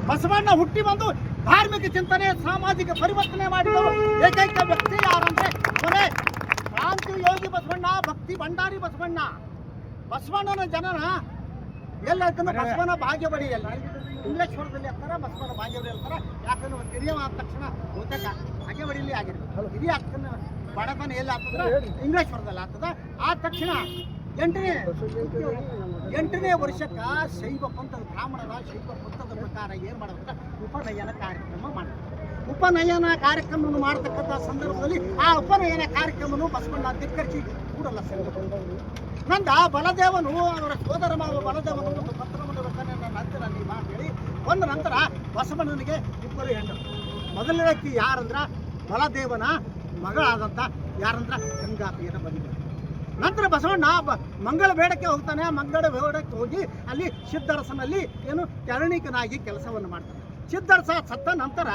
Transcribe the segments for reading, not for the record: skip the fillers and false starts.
ಬಸವಣ್ಣ ಹುಟ್ಟಿ ಬಂದು ಧಾರ್ಮಿಕ ಚಿಂತನೆ ಸಾಮಾಜಿಕ ಪರಿವರ್ತನೆ ಮಾಡಿದವರು ಏಕೈಕ ವ್ಯಕ್ತಿ ಯಾರಂದ್ರೆ ಅವನೇ ಕ್ರಾಂತಿ ಯೋಗಿ ಬಸವಣ್ಣ, ಭಕ್ತಿ ಭಂಡಾರಿ ಬಸವಣ್ಣ. ಬಸವಣ್ಣನ ಜನನ ಎಲ್ಲ ಬಸವನ ಭಾಗ್ಯವಡಿಯಲ್ಲಿ ಇಂಗ್ಲೇಶ್ವರದಲ್ಲಿ ಅಂತಾರ, ಬಸವನ ಭಾಗ್ಯವಡಿ ಅಂತಾರ. ಯಾಕಂದ್ರೆ ಒಂದು ಹಿರಿಯ ಆದ ತಕ್ಷಣ ಬಹುತೇಕ ಭಾಗ್ಯವಡಿಯಲ್ಲಿ ಆಗಿರ್ಬೇಕು. ಹಿರಿಯ ಆಗ್ತಾನೆ ಬಡತನ ಎಲ್ಲಿ ಆಗ್ತದ, ಇಂಗ್ಲೇಶ್ವರದಲ್ಲಿ ಆಗ್ತದ. ಆದ ತಕ್ಷಣ ಎಂಟನೇ ವರ್ಷಕ್ಕೆ ಶೈವ ಪಂಥದ ಬ್ರಾಹ್ಮಣರ ಶೈವ ಪಂಥದ ಪ್ರಕಾರ ಏನು ಮಾಡಬೇಕಂದ್ರೆ ಉಪನಯನ ಕಾರ್ಯಕ್ರಮ ಮಾಡಬೇಕು. ಉಪನಯನ ಕಾರ್ಯಕ್ರಮವನ್ನು ಮಾಡತಕ್ಕಂಥ ಸಂದರ್ಭದಲ್ಲಿ ಆ ಉಪನಯನ ಕಾರ್ಯಕ್ರಮವನ್ನು ಬಸವಣ್ಣ ಧಿಕ್ಕರಿಸಿ ಕೂಡಲ್ಲ ನಂದ ಬಲದೇವನು ಅವರ ಸೋದರ ಮಾವ ಬಲದೇವನು ಒಂದು ಪತ್ರವನ್ನು ರಚನೆ ನಂತರ ನೀವು ಹೇಳಿ ಒಂದು ನಂತರ ಬಸವಣ್ಣನಿಗೆ ಇಬ್ಬರು ಹೆಣ್ಣರು. ಮೊದಲನೇ ವ್ಯಕ್ತಿ ಯಾರಂದ್ರ ಬಲದೇವನ ಮಗಳಾದಂಥ ಯಾರಂದ್ರ ಗಂಗಾಪಿಯನ್ನು ಬಂದಿದ್ದಾರೆ. ನಂತರ ಬಸವಣ್ಣ ಮಂಗಳ ಬೇಡಕ್ಕೆ ಹೋಗ್ತಾನೆ. ಮಂಗಳ ಬೇಡಕ್ಕೆ ಹೋಗಿ ಅಲ್ಲಿ ಸಿದ್ಧರಸನಲ್ಲಿ ಏನು ಕೆರಣಿಕನಾಗಿ ಕೆಲಸವನ್ನು ಮಾಡ್ತಾನೆ. ಸಿದ್ಧರಸ ಸತ್ತ ನಂತರ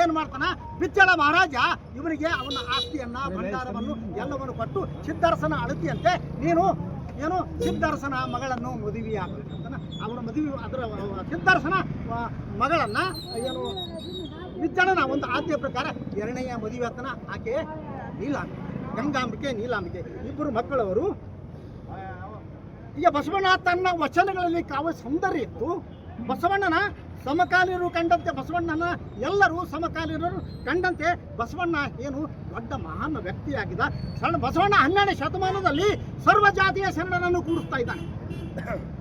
ಏನು ಮಾಡ್ತಾನ, ಬಿಚ್ಚಳ ಮಹಾರಾಜ ಇವನಿಗೆ ಅವನ ಆಸ್ತಿಯನ್ನ ಭಂಡಾರವನ್ನು ಎಲ್ಲವನ್ನು ಕೊಟ್ಟು ಸಿದ್ಧರಸನ ಅಳತಿಯಂತೆ ನೀನು ಏನು ಸಿದ್ಧರಸನ ಮಗಳನ್ನು ಮದುವೆ ಆಗ್ಬೇಕಂತಾನ. ಅವನ ಮದುವೆ ಅದರ ಸಿದ್ಧರಸನ ಮಗಳನ್ನ ಏನು ಬಿಚ್ಚಳನ ಒಂದು ಆಜ್ಞೆ ಪ್ರಕಾರ ಎರಡನೆಯ ಮದುವೆ ಆಗ್ತಾನ. ಆಕೆ ನೀಲಾಂಬಿಕೆ, ಗಂಗಾಂಬಿಕೆ ನೀಲಾಂಬಿಕೆ ಇಬ್ಬರು ಮಕ್ಕಳವರು. ಈಗ ಬಸವಣ್ಣ ತನ್ನ ವಚನಗಳಲ್ಲಿ ಕಾವ ಸೌಂದರ್ಯ ಇತ್ತು. ಬಸವಣ್ಣನ ಸಮಕಾಲೀನರು ಕಂಡಂತೆ ಬಸವಣ್ಣನ ಎಲ್ಲರೂ ಸಮಕಾಲೀನರು ಕಂಡಂತೆ ಬಸವಣ್ಣ ಏನು ದೊಡ್ಡ ಮಹಾನ್ ವ್ಯಕ್ತಿಯಾಗಿದ್ದ. ಬಸವಣ್ಣ 12ನೇ ಶತಮಾನದಲ್ಲಿ ಸರ್ವ ಜಾತಿಯ ಶರಣರನ್ನು ಕೂಡಿಸ್ತಾ ಇದ್ದಾನೆ.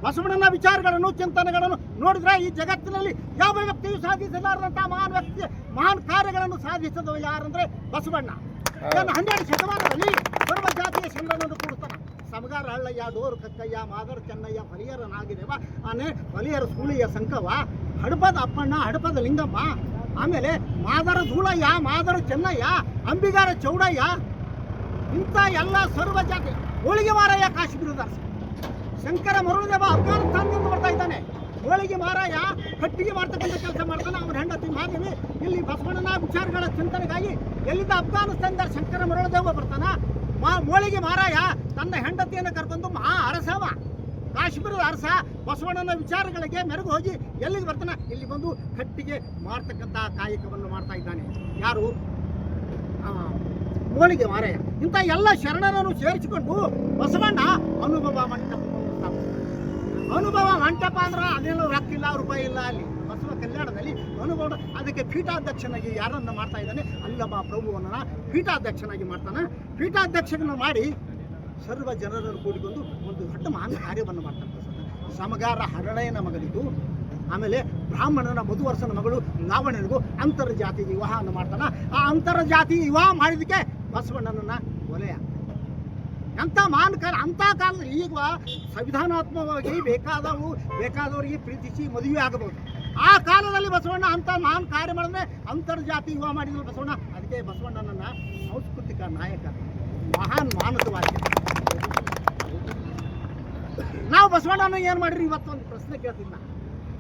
ಬಸವಣ್ಣನ ವಿಚಾರಗಳನ್ನು ಚಿಂತನೆಗಳನ್ನು ನೋಡಿದ್ರೆ ಈ ಜಗತ್ತಿನಲ್ಲಿ ಯಾವ ವ್ಯಕ್ತಿಯು ಸಾಧಿಸಲಾರದಂತಹ ಮಹಾನ್ ವ್ಯಕ್ತಿ ಮಹಾನ್ ಕಾರ್ಯಗಳನ್ನು ಸಾಧಿಸಿದವ ಯಾರಂದ್ರೆ ಬಸವಣ್ಣ. 12ನೇ ಶತಮಾನದಲ್ಲಿ ಸರ್ವ ಜಾತಿಯ ಶರಣರನ್ನು ಕೂಡಿಸ್ತಾನೆ. ಸಮಗಾರ ಹಳ್ಳಯ್ಯ, ಡೋರು ಕಕ್ಕಯ್ಯ, ಮಾದರ ಚೆನ್ನಯ್ಯ, ಫಲಿಯರ ನಾಗಿದೇವ, ಆನೆ ಫಲಿಯರ ಸೂಳಿಯ ಸಂಕವ, ಹಡಪದ ಅಪ್ಪಣ್ಣ, ಹಡಪದ ಲಿಂಗಮ್ಮ, ಆಮೇಲೆ ಮಾದರ ಧೂಳಯ್ಯ, ಮಾದರ ಚೆನ್ನಯ್ಯ, ಅಂಬಿಗಾರ ಚೌಡಯ್ಯ, ಇಂಥ ಎಲ್ಲ ಸರ್ವ ಜಾತಿ. ಹೋಳಿಗೆ ಮಾರಯ್ಯ ಕಾಶ್ಮೀರದ ಅರಸ, ಶಂಕರ ಮರುಳದೇವ ಅಫ್ಘಾನಿಸ್ತಾನದಿಂದ ಬರ್ತಾ ಇದ್ದಾನೆ. ಹೋಳಿಗೆ ಮಾರಾಯ ಕಟ್ಟಿಗೆ ಮಾಡ್ತಕ್ಕಂಥ ಕೆಲಸ ಮಾಡ್ತಾನೆ. ಅವನ ಹೆಂಡತಿ ಮಾದೇವಿ ಇಲ್ಲಿ ಬಸವಣ್ಣನ ವಿಚಾರಗಳ ಚಿಂತನೆಗಾಗಿ ಎಲ್ಲಿಂದ ಅಫ್ಘಾನಿಸ್ತಾನದ ಶಂಕರ ಮರುಳದೇವ ಬರ್ತಾನ. ಹೋಳಿಗೆ ಮಾರಾಯ ತನ್ನ ಹೆಂಡತಿಯನ್ನು ಕರ್ಕೊಂಡು ಮಹಾ ಅರಸವ, ಕಾಶ್ಮೀರದ ಅರಸ ಬಸವಣ್ಣನ ವಿಚಾರಗಳಿಗೆ ಮೆರುಗು ಹೋಗಿ ಎಲ್ಲಿಗೆ ಬರ್ತಾನೆ, ಇಲ್ಲಿ ಬಂದು ಕಟ್ಟಿಗೆ ಮಾಡ್ತಕ್ಕಂಥ ಕಾಯಕವನ್ನು ಮಾಡ್ತಾ ಇದ್ದಾನೆ. ಯಾರು? ಹೋಳಿಗೆ ಮಾರಾಯ. ಇಂಥ ಎಲ್ಲ ಶರಣರನ್ನು ಸೇರಿಸಿಕೊಂಡು ಬಸವಣ್ಣ ಅನುಭವ ಮಂಟಪ. ಅನುಭವ ಮಂಟಪ ಅಂದ್ರೆ ಅದೇನೋ ರೊಕ್ಕ ಇಲ್ಲ, ರೂಪಾಯಿ ಇಲ್ಲ. ಅಲ್ಲಿ ಬಸವ ಕಲ್ಯಾಣದಲ್ಲಿ ಅನುಭವ, ಅದಕ್ಕೆ ಪೀಠಾಧ್ಯಕ್ಷನಾಗಿ ಯಾರನ್ನ ಮಾಡ್ತಾ ಇದ್ದಾನೆ, ಅಲ್ಲಮ್ಮ ಪ್ರಭುವನ್ನ ಪೀಠಾಧ್ಯಕ್ಷನಾಗಿ ಮಾಡ್ತಾನೆ. ಪೀಠಾಧ್ಯಕ್ಷನ ಮಾಡಿ ಸರ್ವ ಜನರನ್ನು ಕೂಡಿಕೊಂಡು ಒಂದು ದೊಡ್ಡ ಮಹಾನ್ ಕಾರ್ಯವನ್ನು ಮಾಡ್ತಾನೆ. ಸಮಗಾರ ಹರಳೆಯನ ಮಗಳಿದ್ದು, ಆಮೇಲೆ ಬ್ರಾಹ್ಮಣನ ಮಧುವರ್ಸನ ಮಗಳು ಲಾವಣ್ಯನಿಗೂ ಅಂತರ್ಜಾತಿ ವಿವಾಹವನ್ನು ಮಾಡ್ತಾನ. ಆ ಅಂತರ್ಜಾತಿ ವಿವಾಹ ಮಾಡಿದಕ್ಕೆ ಬಸವಣ್ಣನನ್ನ ಒಲೆಯ ಎಂಥ ಮಹಾನ್ ಕಾರ್ಯ. ಅಂಥ ಕಾಲದಲ್ಲಿ ಈಗ ಸಂವಿಧಾನಾತ್ಮಕವಾಗಿ ಬೇಕಾದವರಿಗೆ ಪ್ರೀತಿಸಿ ಮದುವೆ ಆಗಬಹುದು. ಆ ಕಾಲದಲ್ಲಿ ಬಸವಣ್ಣ ಅಂಥ ಮಹಾನ್ ಕಾರ್ಯ ಮಾಡಿದ್ರೆ ಅಂತರ್ಜಾತಿ ವಿವಾಹ ಮಾಡಿದ್ರು ಬಸವಣ್ಣ. ಅದಕ್ಕೆ ಬಸವಣ್ಣನನ್ನ ಸಾಂಸ್ಕೃತಿಕ ನಾಯಕ, ಮಹಾನ್ ಮಾನಸವಾದಿ. ನಾವು ಬಸವಣ್ಣನ ಏನು ಮಾಡಿರಿ? ಇವತ್ತೊಂದು ಪ್ರಶ್ನೆ ಕೇಳ್ತೀನಿ ನಾನು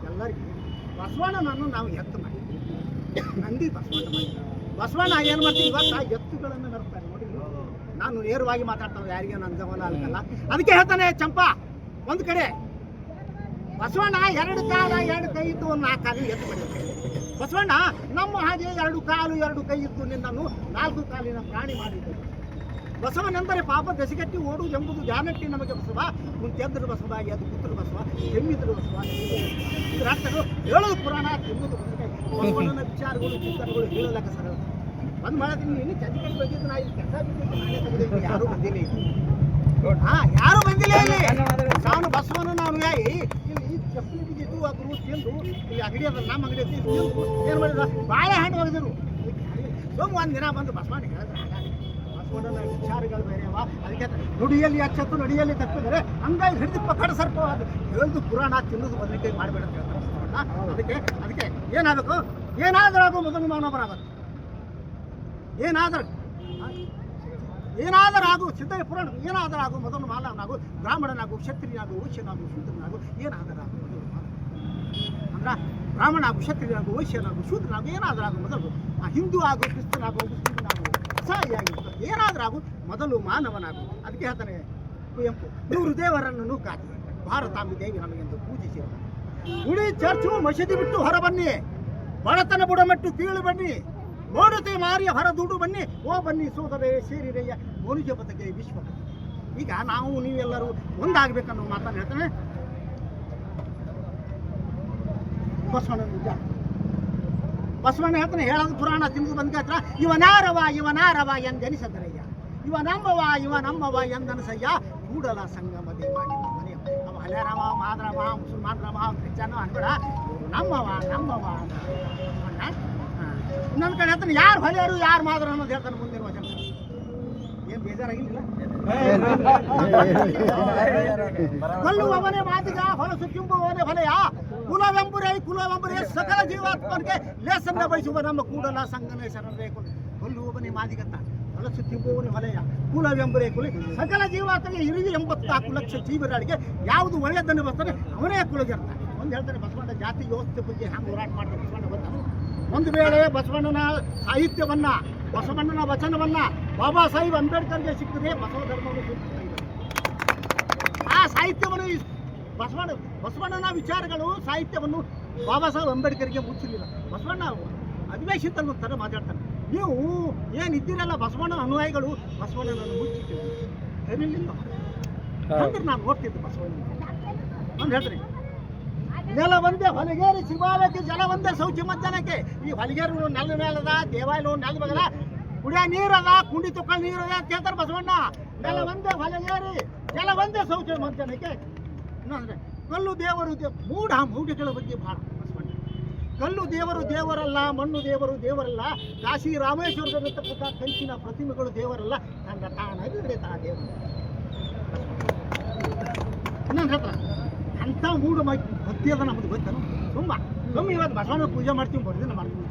ಎಲ್ಲರಿಗೂ. ಬಸವಣ್ಣನನ್ನು ನಾವು ಎತ್ತು ಮಾಡಿ ನಂದಿ ಬಸವಣ್ಣ ಮಾಡಿ ಬಸವಣ್ಣ ಏನು ಮಾಡ್ತೀವಿ ಇವತ್ತು ಎತ್ತುಗಳನ್ನು ನಡೆಸ್ತಾರೆ ನೋಡಿ. ನಾನು ನೇರವಾಗಿ ಮಾತಾಡ್ತಾನೆ, ಯಾರಿಗೆ ನನ್ನ ಗಮನ ಅಲ್ಕಲ್ಲ. ಅದಕ್ಕೆ ಹೇಳ್ತಾನೆ ಚಂಪಾ, ಒಂದು ಕಡೆ ಬಸವಣ್ಣ 2 ಕಾಲ 2 ಕೈ ಇದ್ದು 4 ಕಾಲು ಎತ್ತು ಮಾಡಿರ್ತಾರೆ. ಬಸವಣ್ಣ ನಮ್ಮ ಹಾಗೆ 2 ಕಾಲು 2 ಕೈ ಇದ್ದು ನಿನ್ನನ್ನು 4 ಕಾಲಿನ ಪ್ರಾಣಿ ಮಾಡಿದ್ದರು. ಬಸವನೆಂದರೆ ಪಾಪ ದೆಸೆಗಟ್ಟಿ ಓಡುವುದು ಎಂಬುದು ಜಾನಟ್ಟಿ ನಮಗೆ ಬಸವ. ಮುಂತೆಂದರು ಬಸವಾಗಿ ಅದು ಪುತ್ರ ಬಸವ, ಕೆಮ್ಮಿದ್ರು ಬಸವ. ಇದರರ್ಥಗಳು ಹೇಳೋದು ಪುರಾಣ, ತಿನ್ನುವುದು ಬಸವ. ಬಸವಣ್ಣನ ವಿಚಾರಗಳು ಚಿಂತನೆಗಳು ಹೇಳೋದಕ್ಕೆ ಸರ್ ಒಂದು ಮಾಡಿದ್ದೀನಿ. ನೀನು ಚಂದ ಕಡೆ ಬಂದಿದ್ದು ನಾ ಇಲ್ಲಿ ಕೆಲಸ ಬಿಟ್ಟಿದ್ದು ನಾನೇ ತೆಗೆದಿದ್ದು. ಯಾರೂ ಬಂದಿಲ್ಲ ಇಲ್ಲಿ. ಯಾರು ಬಂದಿಲ್ಲ ಇಲ್ಲಿ. ನಾನು ಬಸವನ ನಾನು ಇಲ್ಲಿ ಚಪ್ಪಲಿ ಬಿದ್ದಿದ್ದು ಅದ್ರು ತಿಂದು ಇಲ್ಲಿ ಅಂಗಡಿ ಅದ, ನಮ್ಮ ಅಂಗಡಿ ಐತಿ, ತಿಂದು ಏನು ಮಾಡಿದ ಬಾಳೆಹಣ್ಣು ಒಗೆದಿರು. ಒಂದು ದಿನ ಬಂದು ಬಸವಣ್ಣ ಹೇಳಿದ್ರೆ ಬಸವಣ್ಣನ ವಿಚಾರಗಳು ಬೇರೆ ಅವ. ಅದಕ್ಕೆ ನುಡಿಯಲ್ಲಿ ಅಚ್ಚತ್ತು ನುಡಿಯಲ್ಲಿ ತಪ್ಪಿದರೆ ಹಂಗಾಗಿ ಹಿಡಿದು ಪಕಡ ಸರ್ಪ ಅದು ಹೇಳ್ದು ಪುರಾಣ ತಿನ್ನೋದು ಬದಲಿಕೆ ಮಾಡಬೇಡ ಅಂತ ಹೇಳ್ತಾರೆ ಬಸವಣ್ಣ. ಅದಕ್ಕೆ ಏನಾಗಬೇಕು? ಏನಾದರೂ ಮೊದಲು ಮಾನವನಾಗಬೇಕು. ಏನಾದರಾಗು ಸಿದ್ಧಯ್ಯ ಪುರಾಣ. ಏನಾದರಾಗು ಮೊದಲು ಮಾನವನಾಗು, ಬ್ರಾಹ್ಮಣನಾಗು, ಕ್ಷತ್ರಿಯನಾಗು, ವೈಶ್ಯನಾಗು, ಶೂದ್ರನಾಗು. ಏನಾದರಾಗು ಮೊದಲು ಅಂದ್ರ ಬ್ರಾಹ್ಮಣಾಗು, ಕ್ಷತ್ರಿಯನಾಗು, ವೈಶ್ಯನಾಗು, ಶೂದ್ರನಾಗು. ಏನಾದರಾಗು ಮೊದಲು ಹಿಂದೂ ಆಗು, ಕ್ರಿಸ್ತನಾಗು, ಮುಸ್ಲಿಮನಾಗು, ಅಸಹ್ಯಾಗಿರ್ತದೆ. ಏನಾದರಾಗು ಮೊದಲು ಮಾನವನಾಗು. ಅದಕ್ಕೆ ಹೇಳ್ತಾನೆ ಕುವೆಂಪು, 100 ದೇವರನ್ನು ಕಾತಿ ಭಾರತಾಂಬಿ ದೇವಿ ನಮಗೆಂದು ಪೂಜಿಸಿದ. ಗುಡಿ ಚರ್ಚು ಮಸೀದಿ ಬಿಟ್ಟು ಹೊರಬನ್ನಿ, ಬಡತನ ಬುಡಮೆಟ್ಟು ಕೀಳು ಬನ್ನಿ, ನೋಡುತ್ತೆ ಮಾರಿಯ ಹೊರ ದುಡ್ಡು ಬನ್ನಿ, ಓ ಬನ್ನಿ ಸೋದರೇ ಸೇರಿರೆಯ ಮನುಜ ಬದುಕೆ ವಿಶ್ವ. ಈಗ ನಾವು ನೀವೆಲ್ಲರೂ ಒಂದಾಗಬೇಕನ್ನೋ ಮಾತನ್ನು ಹೇಳ್ತಾನೆ ಬಸವಣ್ಣ. ನಿಜ ಬಸವಣ್ಣ ಹೇಳ್ತಾನೆ, ಹೇಳೋದು ಪುರಾಣ ತಿಂದು ಬಂದ ಇವನಾರವ ಎಂದೆನಿಸದರಯ್ಯ, ಇವನಮ್ಮವ ಎಂದನಸಯ್ಯ, ಕೂಡಲ ಸಂಗಮ ದೇವ ನಿಮ್ಮ ಮನೆಯ. ಅವ ಹಳೆರವ ಮಾದ್ರವ ಮುಸಲ್ಮಾನ್ರವ ಕ್ರಿಶ್ಚನ್ ಅನ್ಬೇಡ, ನಮ್ಮವ ನನ್ನ ಕಡೆ ಹೇಳ್ತಾನೆ, ಯಾರು ಹೊಲೆಯರು ಯಾರು ಮಾದ್ರ ಅನ್ನೋದು ಹೇಳ್ತಾನೆ ಮುಂದಿನ ವಚನ. ಏನ್ ಬೇಜಾರಾಗಿಲ್ಲ? ಕೊಲ್ಲುವವನೇ ಮಾತಿಗ, ಹೊಲಸು ತುಂಬುವವನೇ ಹೊಲೆಯ, ಕುಲವೆಂಬುರೇ ಸಕಲ ಜೀವಾತ್ಮನಿಗೆ ಲೇಸನ್ನ ಬಯಸುವ ನಮ್ಮ ಕೂಡಲ ಸಂಗನೇ ಶರಣರೇ. ಕೊಲ್ಲುವವನೇ ಮಾದಿಗತ್ತ, ಹೊಲಸು ತಿಂಬುವವನೇ ಹೊಲೆಯ, ಕುಲವೆಂಬುರೇ ಕುಲಿ, ಸಕಲ ಜೀವಾತ್ಮನಿಗೆ 84 ಲಕ್ಷ ಜೀವರಾಳಿಗೆ ಯಾವುದು ಒಳ್ಳೆದನ್ನು ಬರ್ತಾನೆ ಅವನೇ ಕುಲಗಿರ್ತಾನೆ. ಒಂದು ಹೇಳ್ತಾನೆ ಬಸವಣ್ಣ ಜಾತಿ ವ್ಯವಸ್ಥೆ ಬಗ್ಗೆ ಹ್ಯಾಂಗೆ ಹೋರಾಟ ಮಾಡ್ತಾರೆ ಬಸವಣ್ಣ ಗೊತ್ತಾನೆ. ಒಂದು ವೇಳೆ ಬಸವಣ್ಣನ ಸಾಹಿತ್ಯವನ್ನ, ಬಸವಣ್ಣನ ವಚನವನ್ನ ಬಾಬಾ ಸಾಹೇಬ್ ಅಂಬೇಡ್ಕರ್ಗೆ ಸಿಕ್ಕಿದ್ರೆ ಬಸವ ಧರ್ಮವನ್ನು ಆ ಸಾಹಿತ್ಯವನ್ನು ಬಸವಣ್ಣನ ವಿಚಾರಗಳು ಸಾಹಿತ್ಯವನ್ನು ಬಾಬಾ ಸಾಹೇಬ್ ಅಂಬೇಡ್ಕರ್ಗೆ ಮುಚ್ಚಲಿಲ್ಲ. ಬಸವಣ್ಣ ಅಧಿವೇಶಿತ ಥರ ಮಾತಾಡ್ತಾನೆ, ನೀವು ಏನಿದ್ದೀರಲ್ಲ ಬಸವಣ್ಣನ ಅನುಯಾಯಿಗಳು ಬಸವಣ್ಣನನ್ನು ಮುಚ್ಚಿದ್ದೀವಿ ಕರೀಲಿಲ್ಲ ಅಂದ್ರೆ ನಾನು ನೋಡ್ತಿದ್ದೆ ಬಸವಣ್ಣ. ಒಂದು ಹೇಳ್ತೀನಿ, ನೆಲ ಒಂದೇ ಹೊಲಗೇರಿ ಶಿವಾಲಯಕ್ಕೆ, ಜಲ ಒಂದೇ ಶೌಚ ಮಜ್ಜನಕ್ಕೆ. ಈ ಹೊಲಗೇರು ನೆಲ ಮೇಲದ, ದೇವಾಲಯ ನೆಲ ಬಗಲ, ಕುಡಿಯ ನೀರದ, ಕುಂಡಿ ತುಕ್ಕಳ ನೀರದ ಅಂತ ಹೇಳ್ತಾರೆ ಬಸವಣ್ಣ. ನೆಲ ಒಂದೇ ಹೊಲಗೇರಿ, ಜಲ ಒಂದೇ ಶೌಚ ಮಜ್ಜನಕ್ಕೆ. ಇನ್ನೊಂದ್ರೆ ಕಲ್ಲು ದೇವರು ಮೂಢಗಳ ಬಗ್ಗೆ ಬಹಳ ಬಸವಣ್ಣ. ಕಲ್ಲು ದೇವರು ದೇವರಲ್ಲ, ಮಣ್ಣು ದೇವರು ದೇವರಲ್ಲ, ಕಾಶಿ ರಾಮೇಶ್ವರದಲ್ಲಿರ್ತಕ್ಕಂಥ ಕಂಚಿನ ಪ್ರತಿಮೆಗಳು ದೇವರಲ್ಲ, ನನ್ನ ತಾನಾಗಿ ತಾ ದೇವರು. ಇನ್ನೊಂದು ಹೇಳ್ತಾರೆ, ಅಂಥ ಮೂಢ ಭಕ್ತಿ ಅದ ನಮ್ಮದು ಗೊತ್ತೇನು? ಸುಮ್ಮ ಇವತ್ತು ಬಸವಣ್ಣ ಪೂಜೆ ಮಾಡ್ತೀವಿ, ಬರ್ದಿನ ಮಾಡ್ತೀವಿ.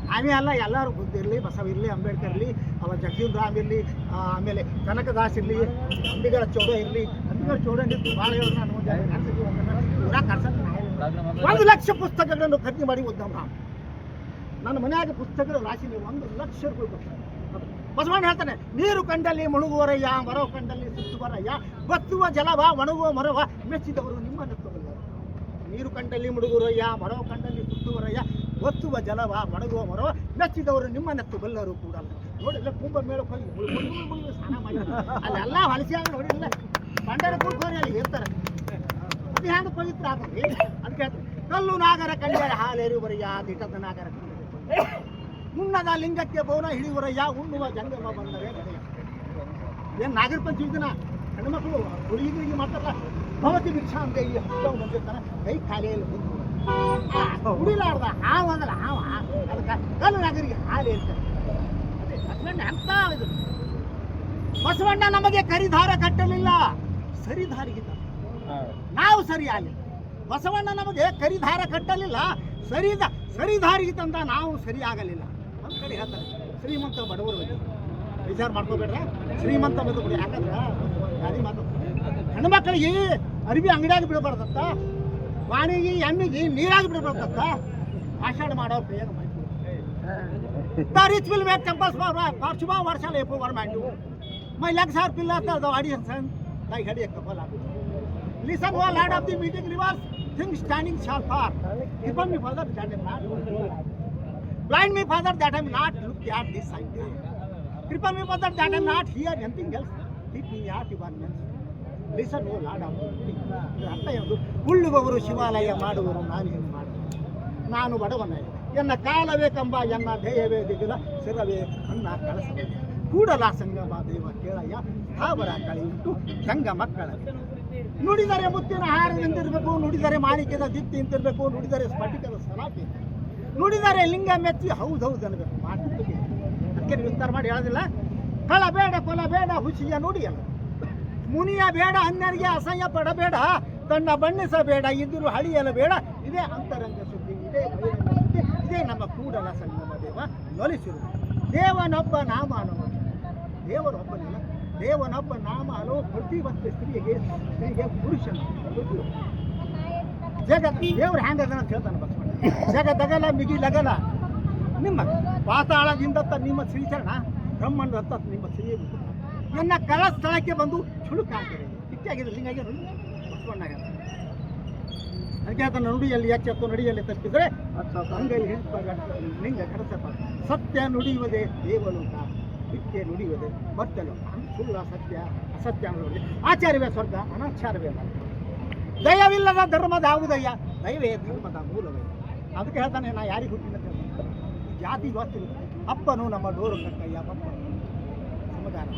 ನಾವೇ ಅಲ್ಲ, ಎಲ್ಲರೂ ಬುದ್ಧ ಇರಲಿ, ಬಸವ ಇರಲಿ, ಅಂಬೇಡ್ಕರ್ ಇರಲಿ, ಅವ ಜಗಜೀವನ್ ರಾಮ್ ಇರಲಿ, ಆಮೇಲೆ ಕನಕದಾಸ್ ಇರಲಿ, ಅಂಬಿಗರ ಚೌಡ ಇರಲಿ. ಅಂಬಿಗರ ಚೌಡ ಭಾಳ ಹೇಳೋದು, ನಾನು ಊರಾಗ 1 ಲಕ್ಷ ಪುಸ್ತಕಗಳನ್ನು ಖರೀದಿ ಮಾಡಿ ಓದ್ದ ನಾವು. ನನ್ನ ಮನೆಯಾಗ ಪುಸ್ತಕದ ರಾಶಿ 1 ಲಕ್ಷ ರೂಪಾಯಿ ಕೊಡ್ತಾರೆ. ಬಸವಣ್ಣ ಹೇಳ್ತಾನೆ, ನೀರು ಕಂಡಲ್ಲಿ ಮುಳುಗುವರಯ್ಯ, ಮರವ ಕಂಡಲ್ಲಿ ಸುತ್ತುವರಯ್ಯ, ಬತ್ತುವ ಜಲವ ಒಣಗುವ ಮರವ ಮೆಚ್ಚಿದವರು ನಿಮ್ಮನ್ನು ತಗೊಳ್ಳರು. ನೀರು ಕಂಡಲ್ಲಿ ಮುಳುಗುವರಯ್ಯ, ಮರವ ಕಂಡಲ್ಲಿ ಸುತ್ತುವರಯ್ಯ, ಬತ್ತುವ ಜಲವ ಒಣಗುವ ಮರವ ಮೆಚ್ಚಿದವರು ನಿಮ್ಮನ್ನೆತ್ತು ಬಲ್ಲರು ಕೂಡ. ನೋಡಿಲ್ಲ ಕುಂಭ ಮೇಳಕ್ಕೆ ಹೋಗಿ ಸ್ನಾನ ಮಾಡಿ ಅಲ್ಲೆಲ್ಲ ಹೊಲಸಿ ಆಗ ನೋಡಿಲ್ಲ, ಬಂಡಾರ ಕುಡ್ಕೋರಿ ಅಲ್ಲಿ ಇರ್ತಾರೆ. ಅದು ಹ್ಯಾಂಗ ಪವಿತ್ರ ಆಗ್ತದೆ ಅದಕ್ಕೆ ಹೇಳ್ತಾರೆ, ಕಲ್ಲು ನಾಗರ ಕಂಡ್ಯಾರ ಹಾಲೇರುವರಯ್ಯ, ದಿಟದ ನಾಗರ ಮುನ್ನದ ಲಿಂಗಕ್ಕೆ ಬೋನ ಹಿಡಿಯುವರಯ್ಯ, ಉಣ್ಣುವ ಜಂಗಮ ಬಂದರೆ ಏನು ನಾಗರ ಪಂಚಮಿ ದಿನ ಹೆಣ್ಮಕ್ಳು ಹುಡುಗಿಗೆ ಮಾಡ್ತಾರಲ್ಲ, ಭವತಿ ಭಿಕ್ಷಾ ಅಂತ ಈ ಹಬ್ಬ ಬಂದಿರ್ತಾನೆ, ಕೈ ಖಾಲಿಯಲ್ಲಿ ಹುಡಿಲಾರ್ದ ಹಾವು ಅದಲ್ಲ, ಹಾವು ಅದಕ್ಕೆ ಕಲ್ಲು ನಾಗರಿಗೆ ಹಾಲು ಇರ್ತಾರೆ. ಬಸವಣ್ಣ ಅಂತ ಇದು. ಬಸವಣ್ಣ ನಮಗೆ ಕರಿದಾರ ಕಟ್ಟಲಿಲ್ಲ, ಸರಿದಾರಿಗಿದ್ದ ನಾವು ಸರಿ ಆಗಲಿಲ್ಲ. ಬಸವಣ್ಣ ನಮಗೆ ಕರಿದಾರ ಕಟ್ಟಲಿಲ್ಲ, ಸರಿದಾರಿಗಿದ್ದಂತ ನಾವು ಸರಿ ಆಗಲಿಲ್ಲ. ಒಂದು ಕಡೆ ಹೇಳ್ತಾರೆ, ಶ್ರೀಮಂತ ಬಡವರು ವಿಚಾರ ಮಾಡ್ಕೋಬೇಡ್ರೆ, ಶ್ರೀಮಂತ ಬದುಕು. ಯಾಕಂದ್ರೆ ಗಾಡಿ ಮಾತು ಹೆಣ್ಮಕ್ಳಿಗೆ ಅರಿವಿ ಅಂಗಡಿಯಾಗಿ ಬಿಡಬಾರ್ದತ್ತ, ವಾಣಿಗೆ ಎಮ್ಮಿಗೆ ನೀರಾಗಿ ಬಿಡಬಾರ್ದತ್ತ. ಆಷಾಢ ಮಾಡೋರು ಬೇಗ ಮಾಡಿ The rich will make temples for Shiva Varshal Epo Varmandu. My legs are pillars of the audience and I had a couple of. Listen, O Lord of the meeting rivers, things standing shall far. Open me, Father, that I am not. Blind me, Father, that I am not look at this side. Cripple me, Father, that I am not hear anything else. Keep me at one man. Listen, O Lord of the meeting. ಉಳ್ಳುವವರು ಶಿವಾಲಯ ಮಾಡುವರು, ನಾನೇನು ಮಾಡುವ ನಾನು ಬಡವನ. ಎನ್ನ ಕಾಲವೇ ಕಂಬ, ಎನ್ನ ಧ್ಯೇಯವೇ ದಿಗಿಲ, ಸಿರವೇ ಅನ್ನ ಕಳಸವೇ. ಕೂಡಲ ಸಂಗಮ ದೇವ ಕೇಳಯ್ಯ, ಸ್ಥಾವರ ಕಳೆಯುಂಟು ಸಂಗ ಮಕ್ಕಳ. ನುಡಿದರೆ ಮುತ್ತಿನ ಹಾರ ನಿಂತಿರಬೇಕು, ನುಡಿದರೆ ಮಾಣಿಕ್ಯದ ದಿತ್ತಿ ನಿಂತಿರಬೇಕು, ನುಡಿದರೆ ಸ್ಫಟಿಕದ ಸಲಾಪಿ, ನುಡಿದರೆ ಲಿಂಗ ಮೆಚ್ಚಿ ಹೌದೌದು ಅನ್ನಬೇಕು. ಮಾತಿಗೆ ಅದಕ್ಕೆ ವಿಸ್ತಾರ ಮಾಡಿ ಹೇಳೋದಿಲ್ಲ. ಕಳಬೇಡ ಕೊಲಬೇಡ ಹುಸಿಯ ನುಡಿಯಲ್ಲ, ಮುನಿಯ ಬೇಡ, ಅನ್ಯರಿಗೆ ಅಸಹ್ಯ ಪಡಬೇಡ, ತನ್ನ ಬಣ್ಣಿಸಬೇಡ, ಇದ್ದರೂ ಹಳಿಯಲು ಬೇಡ. ಇದೇ ಅಂತರಂಗ ಸುದ್ದಿ, ಇದೇ ಬಹಿರಂಗ ಸುದ್ದಿ, ಇದೇ ನಮ್ಮ ಕೂಡಲ ಸಂಗಮ ದೇವ ನೊಲಿಸಿರುವುದು. ದೇವನೊಬ್ಬ ನಾಮ ಅನ್ನೋ, ದೇವರೊಬ್ಬನಿಲ್ಲ, ದೇವನೊಬ್ಬ ನಾಮ ಅನ್ನೋ ಪ್ರತಿಯೊಂದು ಸ್ತ್ರೀಗೆ ಪುರುಷನ ಜಗತ್ ದೇವ್ರು ಹ್ಯಾಂಗದ ಅಂತ ಹೇಳ್ತಾನೆ ಬಸವಣ್ಣ. ಜಗದಗಲ ಮಿಗಿಲಗಲ ನಿಮ್ಮ ಪಾತಾಳದಿಂದ ನಿಮ್ಮ ಶ್ರೀಚರಣ, ಬ್ರಹ್ಮಾಂಡದತ್ತ ನಿಮ್ಮ ಶ್ರೀ ನನ್ನ ಕಳ ಸ್ಥಳಕ್ಕೆ ಬಂದು ಚುಳುಕಾಗ್ತದೆ. ಇಟ್ಟಾಗಿದೆ ಲಿಂಗಾಗಿ ಬಸವಣ್ಣ. ಅದಕ್ಕೆ ಅದನ್ನು ನುಡಿಯಲ್ಲಿ ಎಚ್ಚೆತ್ತು ನುಡಿಯಲ್ಲಿ ತಪ್ಪಿದರೆ ಅಂಗೈ ಲಿಂಗ ಕಡಸಪ್ಪ. ಸತ್ಯ ನುಡಿಯುವುದೇ ದೇವಲೋಕ, ನಿತ್ಯ ನುಡಿಯುವುದೇ ಮತ್ತಲೋಕ. ಸುಳ್ಳ ಸತ್ಯ ಅಸತ್ಯ ಅನ್ನೋದು ಆಚಾರ್ಯವೇ ಸ್ವರ್ಗ, ಅನಾಚಾರವೇ ನರಕ. ದಯವಿಲ್ಲದ ಧರ್ಮದ ಯಾವುದಯ್ಯ, ದಯವೇ ಧರ್ಮದ ಮೂಲವೇ. ಅದಕ್ಕೆ ಹೇಳ್ತಾನೆ, ನಾ ಯಾರಿಗೆ ಹುಟ್ಟಿದ ಜಾತಿ ಗೊತ್ತಿಲ್ಲ. ಅಪ್ಪನು ನಮ್ಮ ಡೋರು ಕಕ್ಕಯ್ಯ ಬಪ್ಪ ಸಮಗಾರ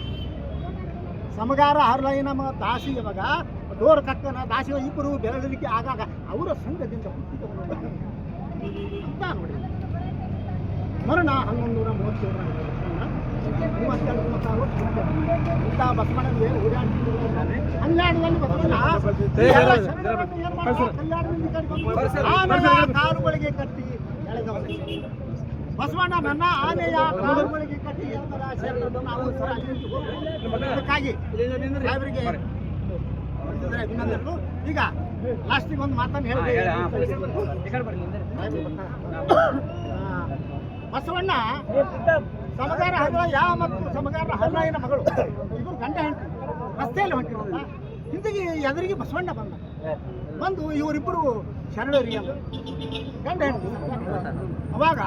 ಸಮಗಾರ ಹರಳೈ ನಮ್ಮ ದಾಸಿಯ ಮಗ ಡೋರ್ ಕಕ್ಕನ ದಾಸಿಯ ಇಬ್ಬರು ಬೆರಳಿಕೆ ಆಗಾಗ ಅವರ ಸಂಘದಿಂದ ಹುಟ್ಟಿದವರು ಅಂತ ನೋಡಿ. ಮರಣ 1137 ಇಂಥ ಬಸವಣ್ಣನಿಗೆ ಓಡಾಡ್ತಿದ್ದಾನೆ. ಹನ್ನೆರಡರಲ್ಲಿ ಕಾಲುಗಳಿಗೆ ಕಟ್ಟಿ ಎಳೆದವನು ಬಸವಣ್ಣ. ನನ್ನ ಆನೆಯ ಕಾಲುಗಳಿಗೆ ಕಟ್ಟಿ ಎತ್ತರ ಸೇರಿದನ್ನು ನಾವು ಅದಕ್ಕಾಗಿ ಸಾಹೇಬರಿಗೆ ಅಭಿನಂದನೆಗಳು. ಈಗ ಲಾಸ್ಟಿಗೆ ಒಂದು ಮಾತನ್ನು ಹೇಳ್ಬೇಕು. ಬಸವಣ್ಣ ಸಮಗಾರ ಹರಳಯ್ಯ ಮತ್ತು ಸಮಗಾರ ಹರಳಯ್ಯನ ಮಗಳು ಇವರು ಗಂಡ ಹೆಂಡತಿ ರಸ್ತೆಯಲ್ಲಿ ಹೊಂಟಿರಲ್ಲ. ಹಿಂದಿಗೆ ಎದುರಿಗೆ ಬಸವಣ್ಣ ಬಂದು ಇವರಿಬ್ಬರು ಶರಣರಿಗೆ ಗಂಡ ಹೆಂಡತಿ. ಅವಾಗ